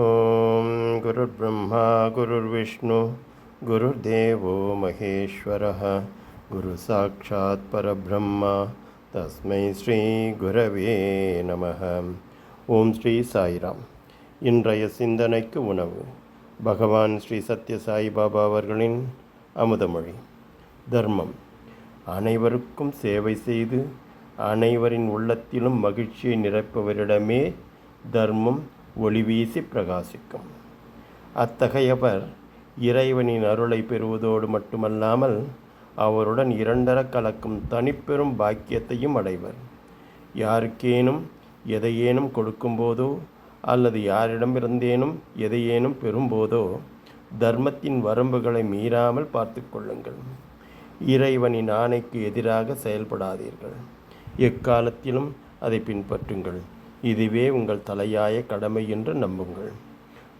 ஓம் குருர்பிரம்மா குருர்விஷ்ணு குருர்தேவோ மகேஸ்வரः குரு சாட்சாத் பரபிரம்மா தஸ்மை ஸ்ரீ குரவே நமः. ஓம் ஸ்ரீ சாய்ராம். இன்றைய சிந்தனைக்கு உணவு பகவான் ஸ்ரீ சத்ய சாய்பாபா அவர்களின் அமுதமொழி. தர்மம் அனைவருக்கும் சேவை செய்து அனைவரின் உள்ளத்திலும் மகிழ்ச்சியை நிரப்புவரிடமே தர்மம் ஒளி வீசி பிரகாசிக்கும். அத்தகையவர் இறைவனின் அருளை பெறுவதோடு மட்டுமல்லாமல் அவருடன் இரண்டர கலக்கும் தனிப்பெரும் பாக்கியத்தையும் அடைவர். யாருக்கேனும் எதையேனும் கொடுக்கும்போதோ அல்லது யாரிடமிருந்தேனும் எதையேனும் பெறும்போதோ தர்மத்தின் வரம்புகளை மீறாமல் பார்த்து கொள்ளுங்கள். இறைவனின் ஆணைக்கு எதிராக செயல்படாதீர்கள். எக்காலத்திலும் அதை பின்பற்றுங்கள். இதுவே உங்கள் தலையாய கடமை என்று நம்புங்கள்.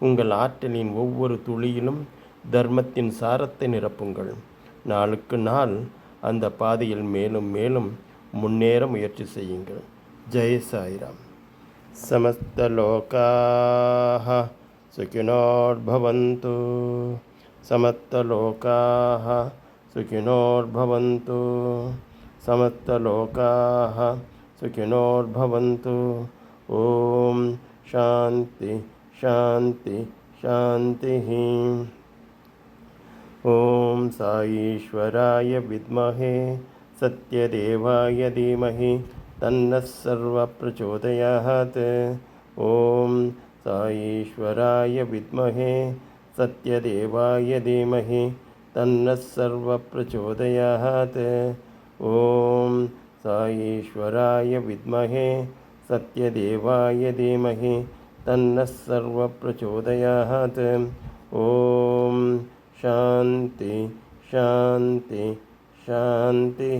உங்கள் ஆற்றலின் ஒவ்வொரு துளியிலும் தர்மத்தின் சாரத்தை நிரப்புங்கள். நாளுக்கு நாள் அந்த பாதையில் மேலும் மேலும் முன்னேற முயற்சி செய்யுங்கள். ஜெய் சாய்ராம். சமஸ்தலோகாஹ சுகினோர்பவந்து. சமஸ்தலோகாஹ சுகினோர்பவந்து. சமஸ்தலோகாஹ சுகினோர்பவந்து. ஓம் சாந்தி சாந்தி சாந்தி. ஓம் சாயீஸ்வராய வித்மஹே சத்யதேவாய தீமஹி தன்னः சர்வ பிரச்சோதயாத். ஓம் சாயீஸ்வராய வித்மஹே சத்யதேவாய தீமஹி தன்னः சர்வ பிரச்சோதயாத். ஓம் சாயீஸ்வராய வித்மஹே சத்யதேவாய தீமஹி தன்னः சர்வ பிரச்சோதயாத். ஓம் சாந்தி சாந்தி சாந்தி.